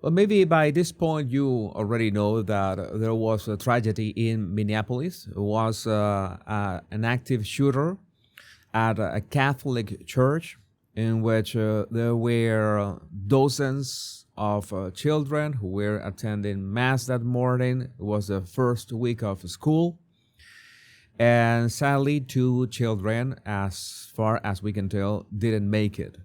Well, maybe by this point you already know that there was a tragedy in Minneapolis. It was an active shooter at a Catholic church in which there were dozens of children who were attending Mass that morning. It was the first week of school. And sadly, two children, as far as we can tell, didn't make it.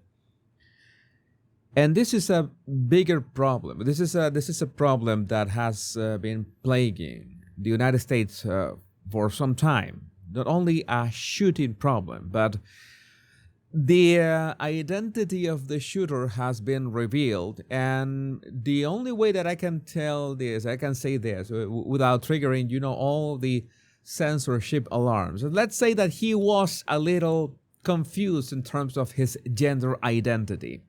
And this is a bigger problem. This is a problem that has been plaguing the United States for some time. Not only a shooting problem, but the identity of the shooter has been revealed, and the only way that I can tell this, I can say this without triggering, all the censorship alarms. Let's say that he was a little confused in terms of his gender identity.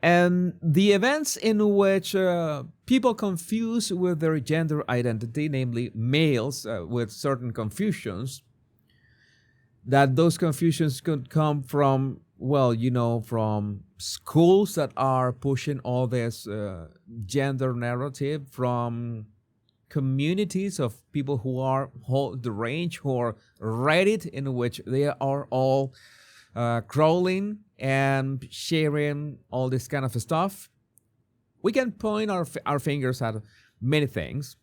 And the events in which people confuse with their gender identity, namely males with certain confusions, that those confusions could come from, from schools that are pushing all this gender narrative, from communities of people who are hold the range, who are Reddit, in which they are all crawling and sharing all this kind of stuff. We can point our fingers at many things.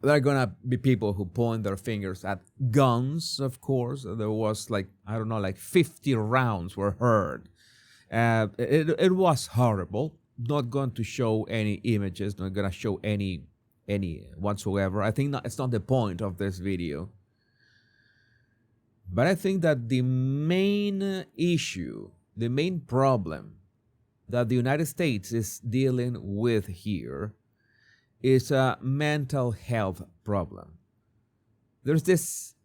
There are gonna be people who point their fingers at guns, of course. There was like 50 rounds were heard. It was horrible. Not going to show any images. Not gonna show any whatsoever. I think it's not the point of this video. But I think that the main issue, the main problem that the United States is dealing with here is a mental health problem. There's this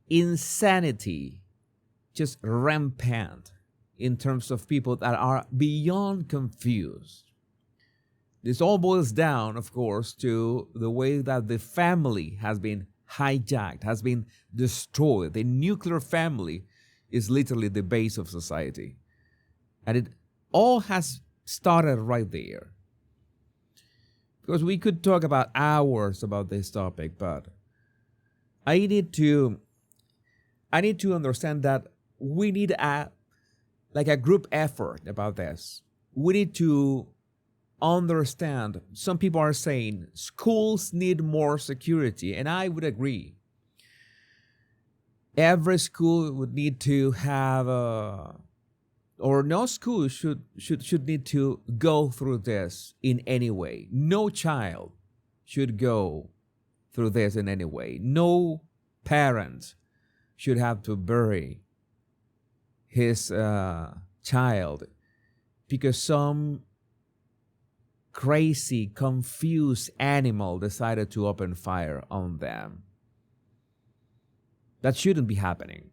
insanity just rampant in terms of people that are beyond confused. This all boils down, of course, to the way that the family has been hijacked, has been destroyed. The nuclear family is literally the base of society. And it all has started right there. Because we could talk about hours about this topic, but I need to understand that we need a group effort about this. We need to understand. Some people are saying schools need more security, and I would agree. Every school would need to have or no school should need to go through this in any way. No child should go through this in any way. No parent should have to bury his child because some crazy, confused animal decided to open fire on them. That shouldn't be happening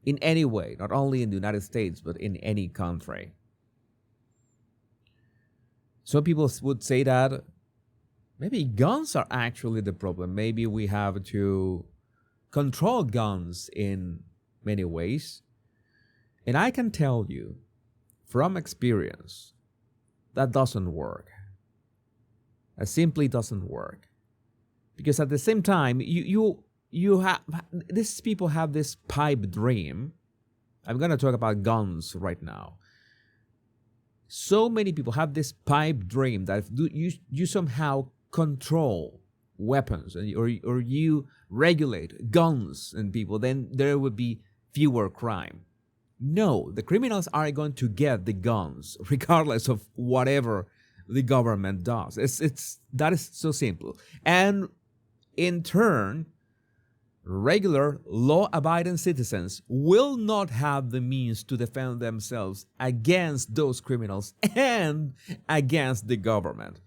in any way, not only in the United States, but in any country. Some people would say that maybe guns are actually the problem. Maybe we have to control guns in many ways. And I can tell you from experience, that doesn't work. It simply doesn't work. Because at the same time, you have these people have this pipe dream. I'm going to talk about guns right now. So many people have this pipe dream that if you somehow control weapons or you regulate guns and people, then there would be fewer crime. No, the criminals are going to get the guns regardless of whatever the government does. That is so simple. And in turn, regular law-abiding citizens will not have the means to defend themselves against those criminals and against the government.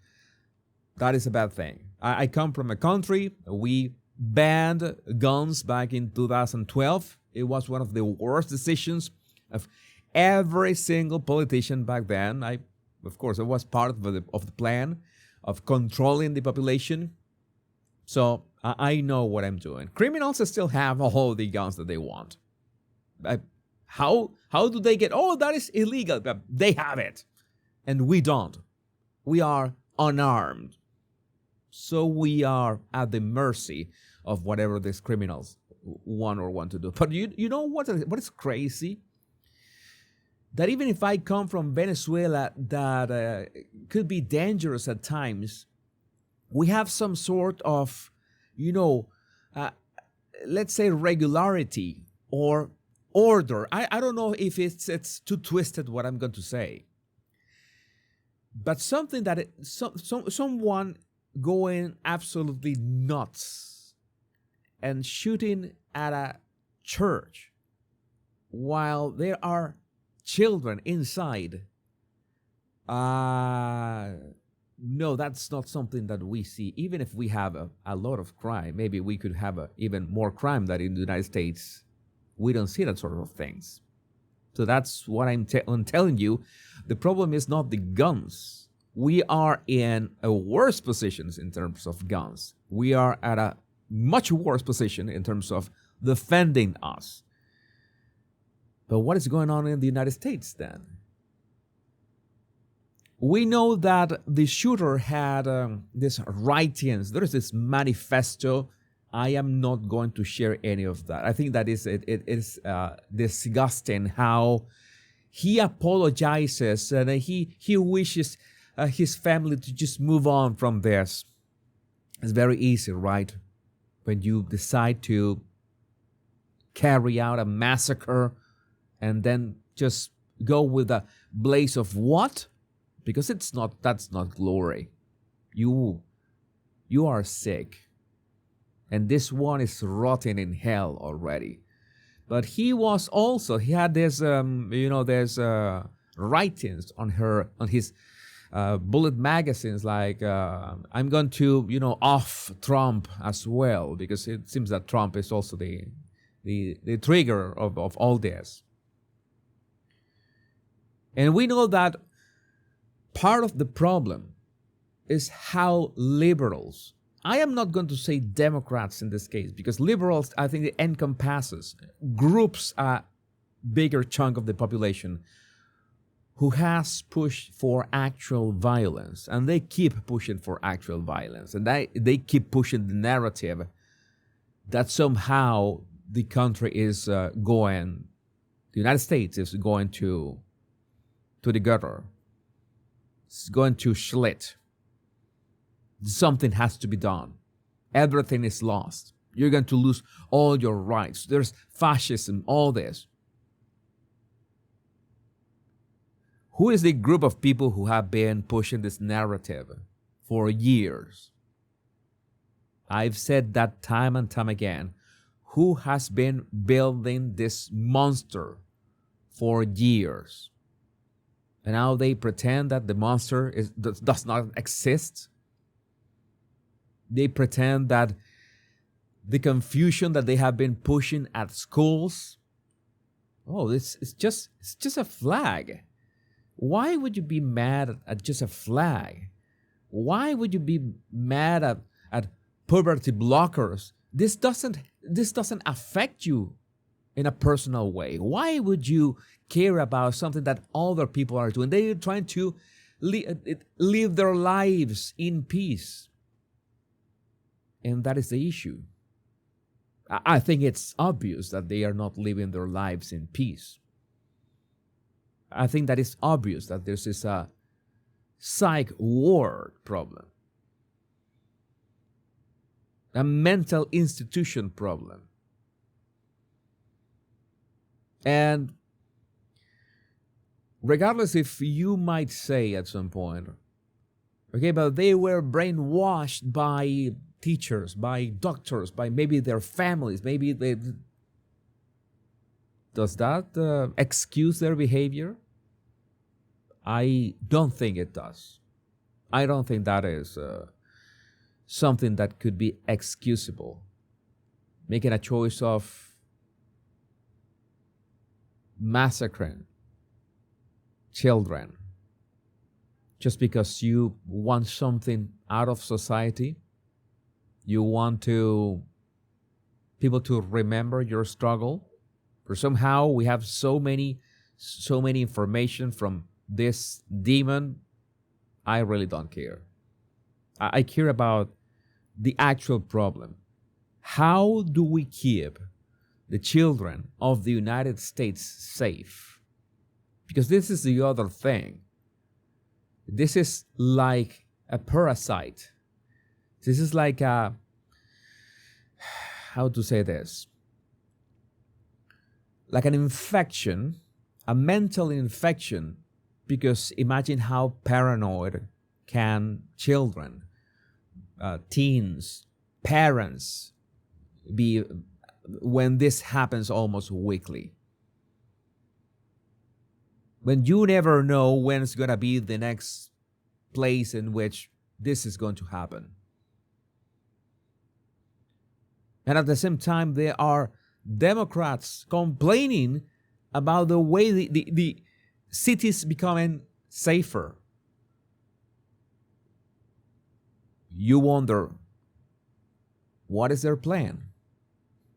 That is a bad thing. I come from a country, we banned guns back in 2012. It was one of the worst decisions of every single politician back then. Of course, I was part of the plan of controlling the population. So I know what I'm doing. Criminals still have all the guns that they want. How do they get? Oh, that is illegal. But they have it. and we don't. We are unarmed. So we are at the mercy of whatever these criminals want to do. But you know what is crazy? That even if I come from Venezuela, that could be dangerous at times, we have some sort of, let's say, regularity or order. I don't know if it's too twisted what I'm going to say, but something that someone going absolutely nuts and shooting at a church while there are children inside. No, that's not something that we see. Even if we have a lot of crime, maybe we could have even more crime than in the United States. We don't see that sort of things. So that's what I'm telling you. The problem is not the guns. We are in a worse position in terms of guns. We are at a much worse position in terms of defending us. But what is going on in the United States then? We know that the shooter had these writings. There is this manifesto. I am not going to share any of that. I think that it is disgusting how he apologizes and he wishes his family to just move on from this. It's very easy, right? When you decide to carry out a massacre and then just go with a blaze of what? Because that's not glory. You are sick. And this one is rotting in hell already. But he had this, there's writings on his bullet magazines like, I'm going to, off Trump as well, because it seems that Trump is also the trigger of all this. And we know that part of the problem is how liberals, I am not going to say Democrats in this case, because liberals, I think it encompasses groups, a bigger chunk of the population who has pushed for actual violence, and they keep pushing for actual violence, and they keep pushing the narrative that somehow the country is the United States is going to the gutter. It's going to Schlitt. Something has to be done. Everything is lost. You're going to lose all your rights. There's fascism, all this. Who is the group of people who have been pushing this narrative for years? I've said that time and time again. Who has been building this monster for years? And now they pretend that the monster does not exist. They pretend that the confusion that they have been pushing at schools, it's just a flag. Why would you be mad at just a flag? Why would you be mad at puberty blockers? This doesn't affect you in a personal way. Why would you care about something that other people are doing? They're trying to live their lives in peace. And that is the issue. I think it's obvious that they are not living their lives in peace. I think that it's obvious that there's this psych ward problem, a mental institution problem. And regardless if you might say at some point, okay, but they were brainwashed by teachers, by doctors, by maybe their families, maybe they... Does that excuse their behavior? I don't think it does. I don't think that is something that could be excusable. Making a choice of massacring children just because you want something out of society. You want people to remember your struggle. For somehow we have so many information from this demon, I really don't care. I care about the actual problem. How do we keep the children of the United States safe? Because this is the other thing. This is like a parasite. This is like a, how to say this? Like an infection, a mental infection, because imagine how paranoid can children, teens, parents be when this happens almost weekly. When you never know when it's going to be the next place in which this is going to happen. And at the same time, there are Democrats complaining about the way the cities becoming safer. You wonder, what is their plan?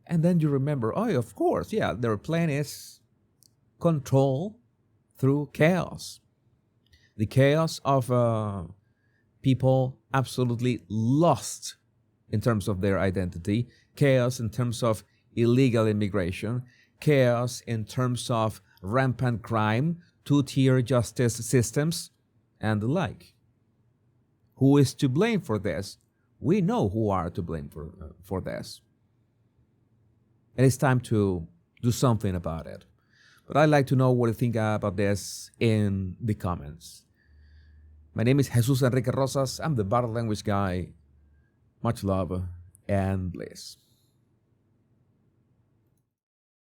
And then you remember, oh, of course, yeah, their plan is control through chaos. The chaos of people absolutely lost in terms of their identity, chaos in terms of illegal immigration, chaos in terms of rampant crime, two-tier justice systems, and the like. Who is to blame for this? We know who are to blame for this. And it's time to do something about it. But I'd like to know what you think about this in the comments. My name is Jesus Enrique Rosas. I'm the Body Language Guy. Much love and bliss.